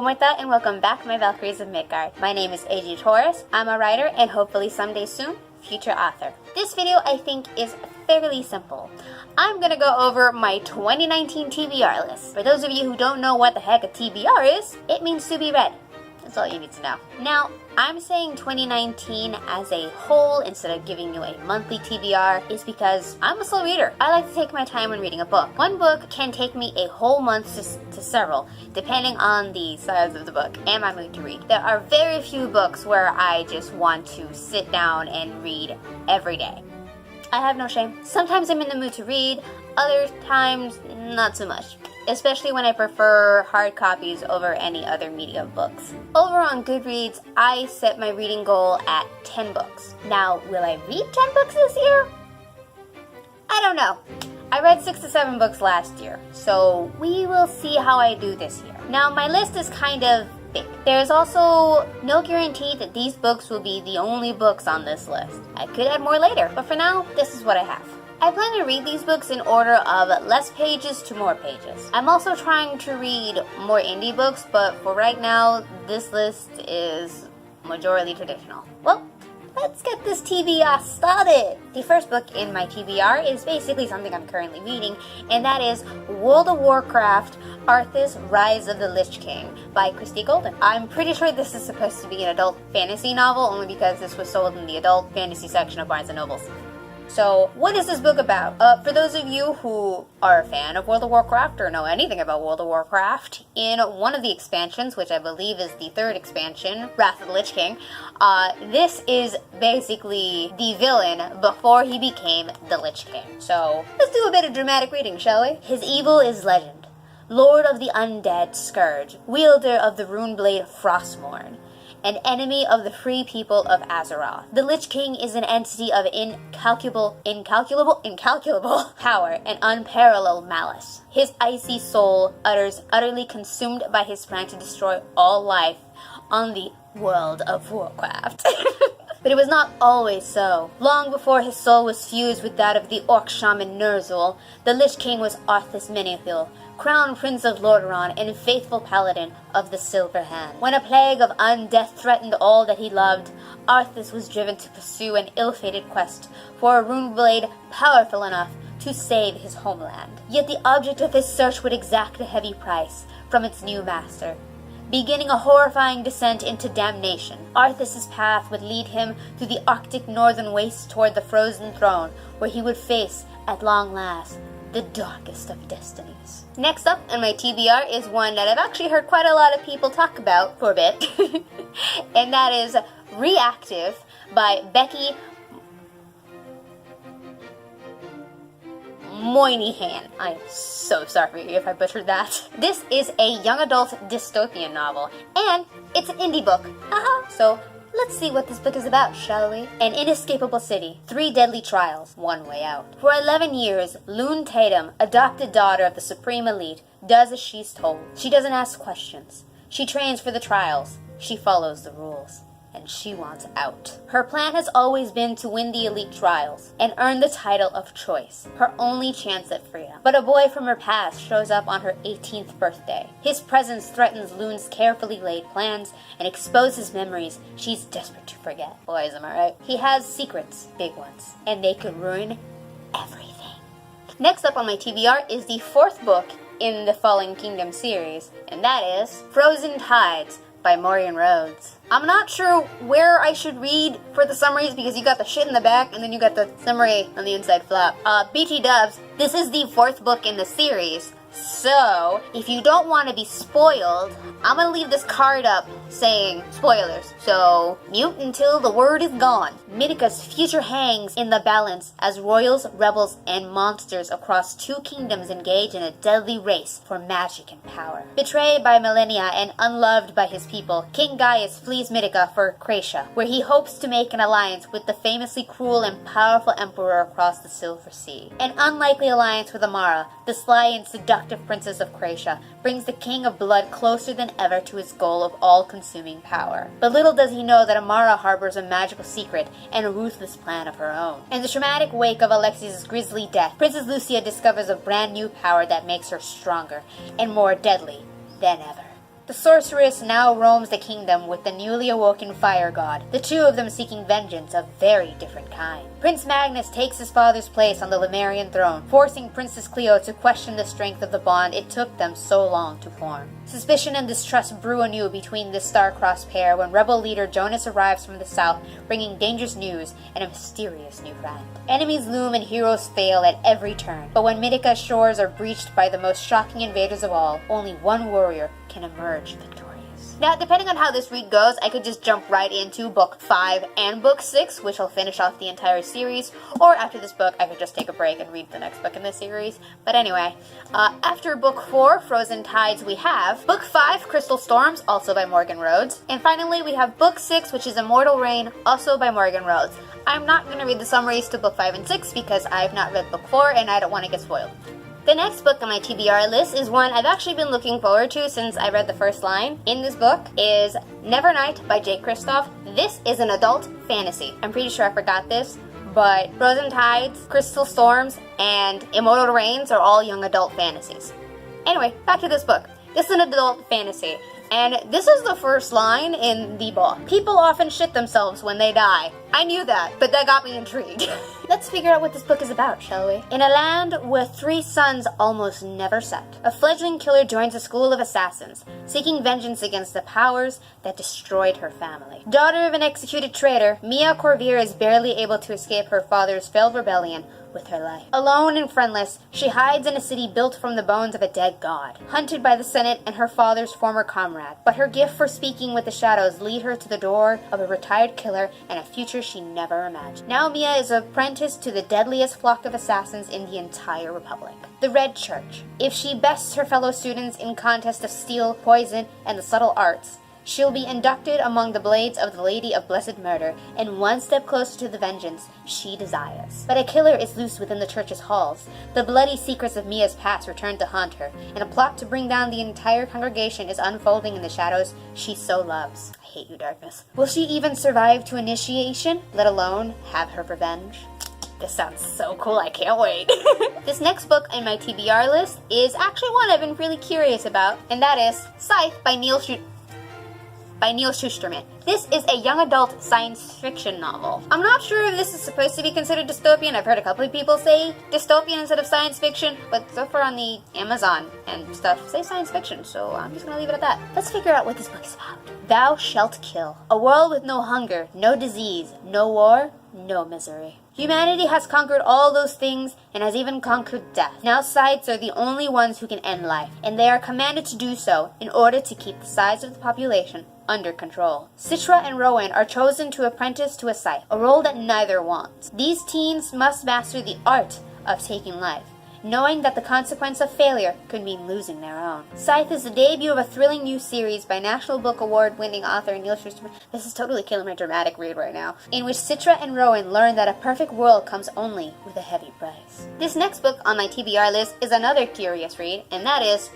Komoita, and welcome back, my Valkyries of Midgard. My name is AG Torres. I'm a writer and hopefully someday soon, future author. This video, I think, is fairly simple. I'm gonna go over my 2019 TBR list. For those of you who don't know what the heck a TBR is, it means to be read. That's all you need to know. Now, I'm saying 2019 as a whole instead of giving you a monthly TBR is because I'm a slow reader. I like to take my time when reading a book. One book can take me a whole month to several, depending on the size of the book and my mood to read. There are very few books where I just want to sit down and read every day. I have no shame. Sometimes I'm in the mood to read, other times not so much. Especially when I prefer hard copies over any other media books. Over on Goodreads, I set my reading goal at 10 books. Now, will I read 10 books this year? I don't know. I read 6 to 7 books last year, so we will see how I do this year. Now, my list is kind of big. There's also no guarantee that these books will be the only books on this list. I could add more later, but for now, this is what I have. I plan to read these books in order of less pages to more pages. I'm also trying to read more indie books, but for right now, this list is majority traditional. Well, let's get this TBR started! The first book in my TBR is basically something I'm currently reading, and that is World of Warcraft, Arthas, Rise of the Lich King by Christie Golden. I'm pretty sure this is supposed to be an adult fantasy novel, only because this was sold in the adult fantasy section of Barnes & Nobles. So, what is this book about? For those of you who are a fan of World of Warcraft or know anything about World of Warcraft, in one of the expansions, which I believe is the third expansion, Wrath of the Lich King, this is basically the villain before he became the Lich King. So, let's do a bit of dramatic reading, shall we? His evil is legend. Lord of the undead Scourge, wielder of the runeblade Frostmourne, an enemy of the free people of Azeroth. The Lich King is an entity of incalculable power and unparalleled malice. His icy soul utterly consumed by his plan to destroy all life on the World of Warcraft. But it was not always so. Long before his soul was fused with that of the orc shaman Ner'zhul, the Lich King was Arthas Menethil, Crown Prince of Lordaeron and faithful paladin of the Silver Hand. When a plague of undeath threatened all that he loved, Arthas was driven to pursue an ill-fated quest for a runeblade powerful enough to save his homeland. Yet the object of his search would exact a heavy price from its new master. Beginning a horrifying descent into damnation, Arthas' path would lead him through the Arctic northern wastes toward the Frozen Throne, where he would face, at long last, the darkest of destinies. Next up in my TBR is one that I've actually heard quite a lot of people talk about for a bit, and that is Reactive by Becky Moynihan. I'm so sorry if I butchered that. This is a young adult dystopian novel, and it's an indie book. So let's see what this book is about, shall we? An inescapable city, 3 deadly trials, one way out. For 11 years, Lune Tatum, adopted daughter of the Supreme Elite, does as she's told. She doesn't ask questions. She trains for the trials. She follows the rules. And she wants out. Her plan has always been to win the elite trials and earn the title of choice, her only chance at freedom. But a boy from her past shows up on her 18th birthday. His presence threatens Lune's carefully laid plans and exposes memories she's desperate to forget. Boys, am I right? He has secrets, big ones, and they could ruin everything. Next up on my TBR is the 4th book in the Fallen Kingdom series, and that is Frozen Tides by Rhodes. I'm not sure where I should read for the summaries because you got the shit in the back and then you got the summary on the inside flap. BT dubs, this is the 4th book in the series, so if you don't want to be spoiled, I'm gonna leave this card up saying spoilers, so mute until the word is gone. Midika's future hangs in the balance as royals, rebels, and monsters across 2 kingdoms engage in a deadly race for magic and power. Betrayed by millennia and unloved by his people, King Gaius flees Midika for Kracia, where he hopes to make an alliance with the famously cruel and powerful emperor across the Silver Sea. An unlikely alliance with Amara, the sly and seductive princess of Kracia, brings the King of Blood closer than ever to his goal of all-consuming power. But little does he know that Amara harbors a magical secret and a ruthless plan of her own. In the traumatic wake of Alexi's grisly death, Princess Lucia discovers a brand new power that makes her stronger and more deadly than ever. The sorceress now roams the kingdom with the newly awoken fire god, the two of them seeking vengeance of very different kind. Prince Magnus takes his father's place on the Lemurian throne, forcing Princess Cleo to question the strength of the bond it took them so long to form. Suspicion and distrust brew anew between this star-crossed pair when rebel leader Jonas arrives from the south, bringing dangerous news and a mysterious new friend. Enemies loom and heroes fail at every turn, but when Mitica's shores are breached by the most shocking invaders of all, only one warrior can emerge victorious. Now, depending on how this read goes, I could just jump right into book 5 and book 6, which will finish off the entire series, or after this book, I could just take a break and read the next book in this series. But anyway, after book 4, Frozen Tides, we have book 5, Crystal Storms, also by Morgan Rhodes, and finally we have book 6, which is Immortal Rain, also by Morgan Rhodes. I'm not going to read the summaries to book 5 and 6 because I've not read book 4 and I don't want to get spoiled. The next book on my TBR list is one I've actually been looking forward to since I read the first line. In this book is Nevernight by Jay Kristoff. This is an adult fantasy. I'm pretty sure I forgot this, but Frozen Tides, Crystal Storms, and Immortal Rains are all young adult fantasies. Anyway, back to this book. This is an adult fantasy, and this is the first line in the book. People often shit themselves when they die. I knew that, but that got me intrigued. Let's figure out what this book is about, shall we? In a land where 3 suns almost never set, a fledgling killer joins a school of assassins, seeking vengeance against the powers that destroyed her family. Daughter of an executed traitor, Mia Corvier is barely able to escape her father's failed rebellion with her life. Alone and friendless, she hides in a city built from the bones of a dead god, hunted by the Senate and her father's former comrade. But her gift for speaking with the shadows lead her to the door of a retired killer and a future she never imagined. Now Mia is apprenticed to the deadliest flock of assassins in the entire Republic, the Red Church. If she bests her fellow students in contest of steel, poison, and the subtle arts, she'll be inducted among the blades of the Lady of Blessed Murder, and one step closer to the vengeance she desires. But a killer is loose within the church's halls. The bloody secrets of Mia's past return to haunt her, and a plot to bring down the entire congregation is unfolding in the shadows she so loves. I hate you, darkness. Will she even survive to initiation, let alone have her revenge? This sounds so cool, I can't wait. This next book on my TBR list is actually one I've been really curious about, and that is Scythe by Neal Shusterman. This is a young adult science fiction novel. I'm not sure if this is supposed to be considered dystopian. I've heard a couple of people say dystopian instead of science fiction, but so far on the Amazon and stuff say science fiction, so I'm just gonna leave it at that. Let's figure out what this book is about. Thou shalt kill. A world with no hunger, no disease, no war, no misery. Humanity has conquered all those things and has even conquered death. Now Scythes are the only ones who can end life, and they are commanded to do so in order to keep the size of the population under control. Citra and Rowan are chosen to apprentice to a Scythe, a role that neither wants. These teens must master the art of taking life, knowing that the consequence of failure could mean losing their own. Scythe is the debut of a thrilling new series by National Book Award-winning author Neal Shusterman. This is totally killing my dramatic read right now. In which Citra and Rowan learn that a perfect world comes only with a heavy price. This next book on my TBR list is another curious read, and that is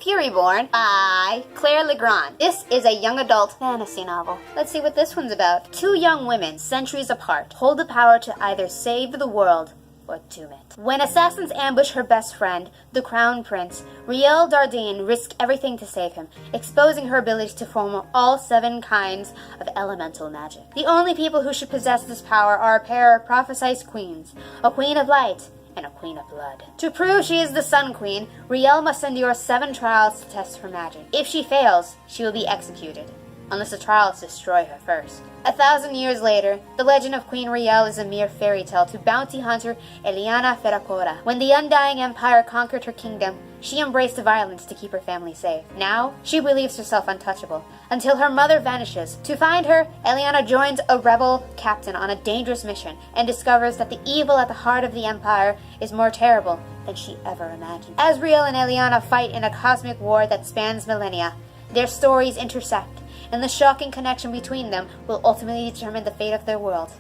Furyborn by Claire Legrand. This is a young adult fantasy novel. Let's see what this one's about. 2 young women, centuries apart, hold the power to either save the world or doom it. When assassins ambush her best friend, the Crown Prince, Riel Dardenne risks everything to save him, exposing her ability to form all 7 kinds of elemental magic. The only people who should possess this power are a pair of prophesized queens, a queen of light and a queen of blood. To prove she is the Sun Queen, Riel must endure 7 trials to test her magic. If she fails, she will be executed, unless the trials destroy her first. 1,000 years later, the legend of Queen Riel is a mere fairy tale to bounty hunter Eliana Ferracora. When the Undying Empire conquered her kingdom, she embraced the violence to keep her family safe. Now, she believes herself untouchable, until her mother vanishes. To find her, Eliana joins a rebel captain on a dangerous mission, and discovers that the evil at the heart of the Empire is more terrible than she ever imagined. As Riel and Eliana fight in a cosmic war that spans millennia, their stories intersect, and the shocking connection between them will ultimately determine the fate of their world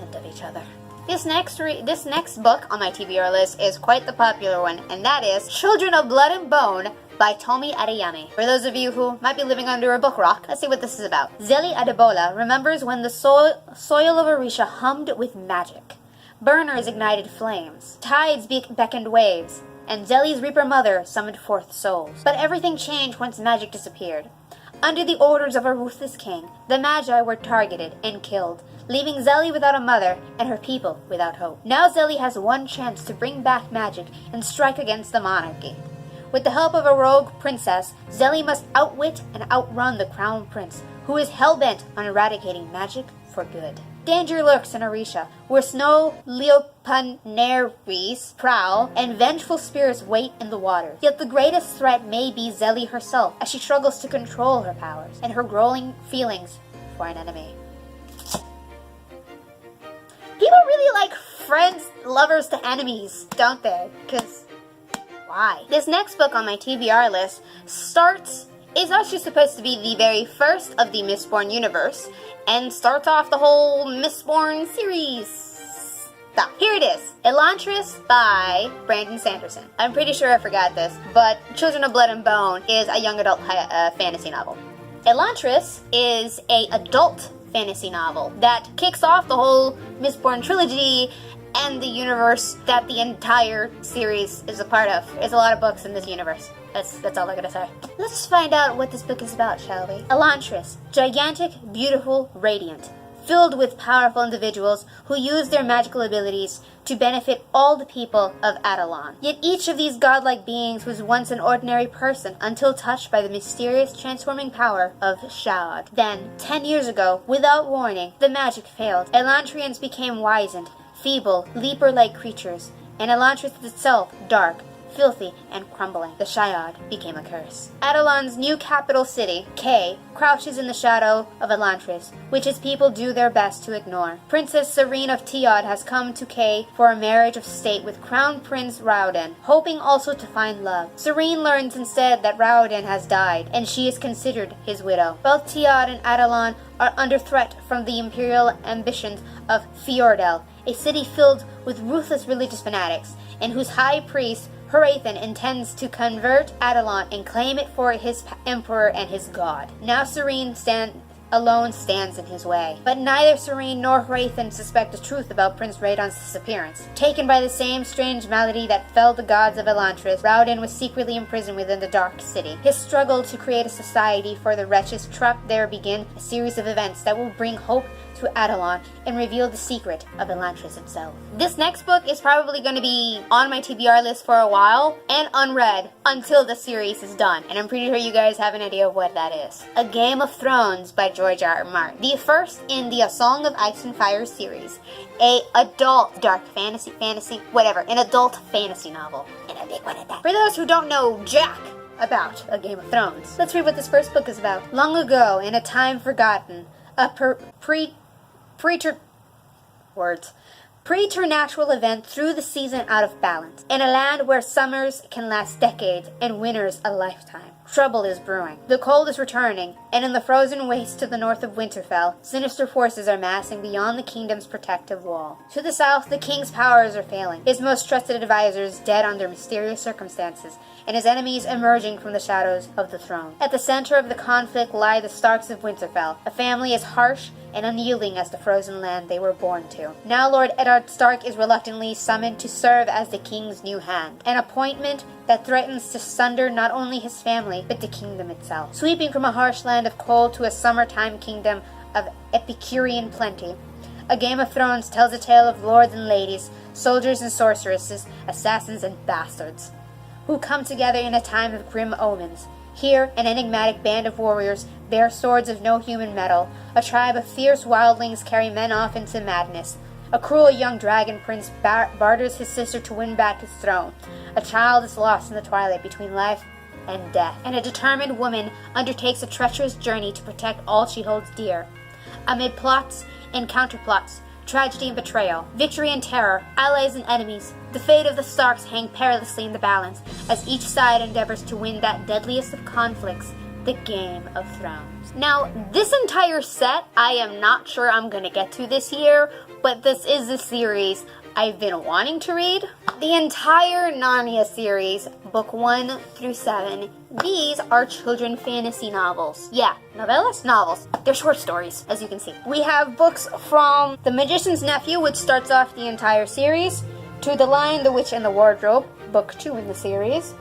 and of each other. This next book on my TBR list is quite the popular one, and that is Children of Blood and Bone by Tomi Adeyemi. For those of you who might be living under a book rock, let's see what this is about. Zeli Adebola remembers when the soil of Orisha hummed with magic. Burners ignited flames. Tides beckoned waves. and Zelly's Reaper mother summoned forth souls. But everything changed once magic disappeared. Under the orders of a ruthless king, the Magi were targeted and killed, leaving Zelly without a mother and her people without hope. Now Zelly has one chance to bring back magic and strike against the monarchy. With the help of a rogue princess, Zelly must outwit and outrun the crown prince, who is hell-bent on eradicating magic for good. Danger lurks in Orisha, where snow leopaneries prowl and vengeful spirits wait in the water. Yet the greatest threat may be Zelly herself, as she struggles to control her powers and her growing feelings for an enemy. People really like friends, lovers to enemies, don't they? Because why? This next book on my TBR list is actually supposed to be the very first of the Mistborn universe, and starts off the whole Mistborn series stuff. Here it is, Elantris by Brandon Sanderson. I'm pretty sure I forgot this, but Children of Blood and Bone is a young adult fantasy novel. Elantris is a adult fantasy novel that kicks off the whole Mistborn trilogy and the universe that the entire series is a part of. There's a lot of books in this universe. That's all I gotta say. Let's find out what this book is about, shall we? Elantris, gigantic, beautiful, radiant, filled with powerful individuals who use their magical abilities to benefit all the people of Adelon. Yet each of these godlike beings was once an ordinary person until touched by the mysterious transforming power of Shad. Then, 10 years ago, without warning, the magic failed. Elantrians became wizened, feeble, leaper-like creatures, and Elantris itself dark, filthy, and crumbling. The Shaiad became a curse. Adelon's new capital city, Kay, crouches in the shadow of Elantris, which its people do their best to ignore. Princess Serene of Teod has come to Kay for a marriage of state with Crown Prince Raoden, hoping also to find love. Serene learns instead that Raoden has died, and she is considered his widow. Both Teod and Adelon are under threat from the imperial ambitions of Fjordell, a city filled with ruthless religious fanatics, and whose high priest Horathan intends to convert Adelon and claim it for his emperor and his god. Now Serene alone stands in his way. But neither Serene nor Horathan suspect the truth about Prince Raedon's disappearance. Taken by the same strange malady that felled the gods of Elantris, Raoden was secretly imprisoned within the Dark City. His struggle to create a society for the wretches trapped there begin a series of events that will bring hope to Adelon and reveal the secret of Elantris itself. This next book is probably going to be on my TBR list for a while and unread until the series is done, and I'm pretty sure you guys have an idea of what that is. A Game of Thrones by George R. R. Martin, the first in the A Song of Ice and Fire series, an adult dark an adult fantasy novel, and a big one at that. For those who don't know jack about A Game of Thrones, let's read what this first book is about. Long ago, in a time forgotten, a preternatural event threw the season out of balance. In a land where summers can last decades and winters a lifetime, trouble is brewing. The cold is returning, and in the frozen waste to the north of Winterfell, sinister forces are massing beyond the kingdom's protective wall. To the south, the king's powers are failing, his most trusted advisors dead under mysterious circumstances, and his enemies emerging from the shadows of the throne. At the center of the conflict lie the Starks of Winterfell, a family as harsh and unyielding as the frozen land they were born to. Now Lord Eddard Stark is reluctantly summoned to serve as the king's new hand, an appointment that threatens to sunder not only his family, but the kingdom itself. Sweeping from a harsh land of cold to a summertime kingdom of Epicurean plenty, A Game of Thrones tells a tale of lords and ladies, soldiers and sorceresses, assassins and bastards, who come together in a time of grim omens. Here, an enigmatic band of warriors bear swords of no human metal. A tribe of fierce wildlings carry men off into madness. A cruel young dragon prince barters his sister to win back his throne. A child is lost in the twilight between life and death. And a determined woman undertakes a treacherous journey to protect all she holds dear. Amid plots and counterplots, tragedy and betrayal, victory and terror, allies and enemies, the fate of the Starks hang perilously in the balance as each side endeavors to win that deadliest of conflicts, the Game of Thrones. Now, this entire set, I am not sure I'm gonna get to this year, but this is the series I've been wanting to read. The entire Narnia series, book 1 through 7, these are children fantasy novels. Yeah, novellas? Novels. They're short stories, as you can see. We have books from The Magician's Nephew, which starts off the entire series, to The Lion, the Witch, and the Wardrobe, book 2 in the series.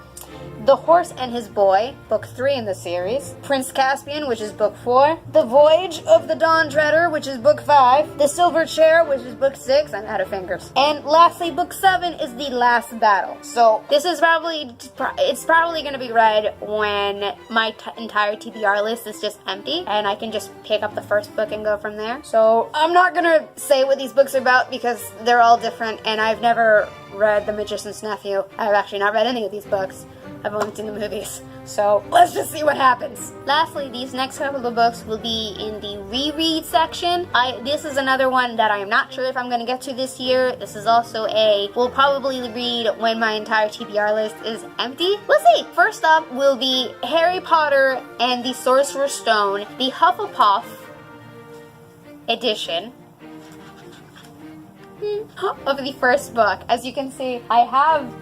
The Horse and His Boy, book 3 in the series. Prince Caspian, which is book 4. The Voyage of the Dawn Treader, which is book 5. The Silver Chair, which is book 6. I'm out of fingers. And lastly, book 7 is The Last Battle. So this is it's probably going to be read when my entire TBR list is just empty, and I can just pick up the first book and go from there. So I'm not going to say what these books are about because they're all different, and I've never read The Magician's Nephew. I've actually not read any of these books. I've only seen the movies. So let's just see what happens. Lastly, these next couple of books will be in the reread section. This is another one that I am not sure if I'm going to get to this year. This is also we'll probably read when my entire TBR list is empty. We'll see. First up will be Harry Potter and the Sorcerer's Stone, the Hufflepuff edition of the first book. As you can see, I have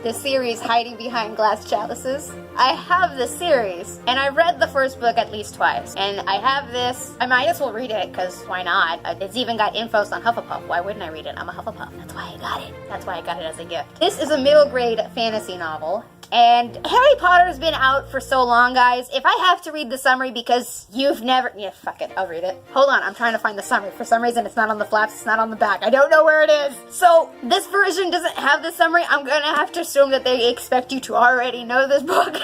the series Hiding Behind Glass Chalices. I have the series, and I've read the first book at least twice, and I have this. I might as well read it, because why not? It's even got infos on Hufflepuff. Why wouldn't I read it? I'm a Hufflepuff. That's why I got it. That's why I got it as a gift. This is a middle grade fantasy novel, and Harry Potter's been out for so long, guys. If I have to read the summary because you've never... Yeah, fuck it. I'll read it. Hold on. I'm trying to find the summary. For some reason, it's not on the flaps. It's not on the back. I don't know where it is. So, this version doesn't have the summary. I'm gonna have to assume that they expect you to already know this book.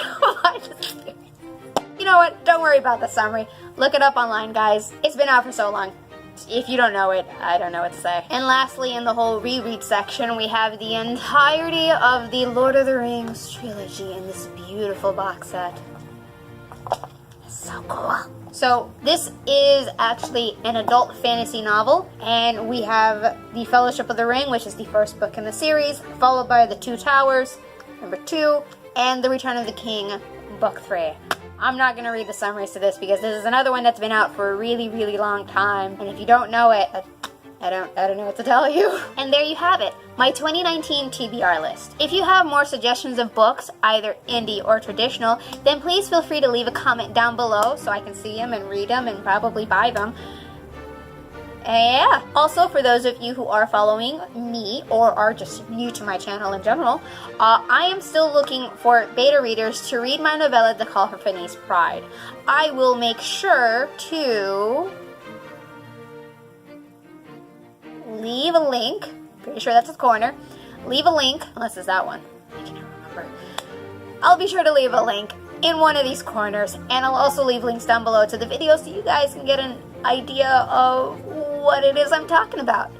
You know what? Don't worry about the summary. Look it up online, guys. It's been out for so long. If you don't know it, I don't know what to say. And lastly, in the whole reread section, we have the entirety of the Lord of the Rings trilogy in this beautiful box set. It's so cool. So this is actually an adult fantasy novel, and we have The Fellowship of the Ring, which is the first book in the series, followed by The Two Towers, number 2, and The Return of the King, book 3. I'm not going to read the summaries to this because this is another one that's been out for a really, really long time. And if you don't know it, I don't know what to tell you. And there you have it, my 2019 TBR list. If you have more suggestions of books, either indie or traditional, then please feel free to leave a comment down below so I can see them and read them and probably buy them. Yeah. Also, for those of you who are following me or are just new to my channel in general, I am still looking for beta readers to read my novella, The Call for Phineas Pride. I will make sure to leave a link. Pretty sure that's the corner. Leave a link, unless it's that one. I can't remember. I'll be sure to leave a link in one of these corners, and I'll also leave links down below to the video so you guys can get an idea of what it is I'm talking about.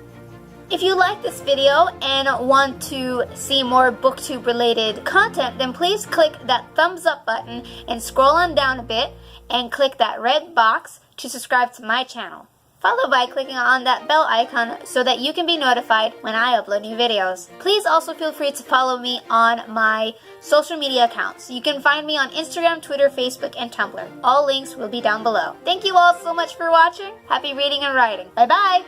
If you like this video and want to see more booktube related content, then please click that thumbs up button and scroll on down a bit and click that red box to subscribe to my channel, followed by clicking on that bell icon so that you can be notified when I upload new videos. Please also feel free to follow me on my social media accounts. You can find me on Instagram, Twitter, Facebook, and Tumblr. All links will be down below. Thank you all so much for watching. Happy reading and writing. Bye bye!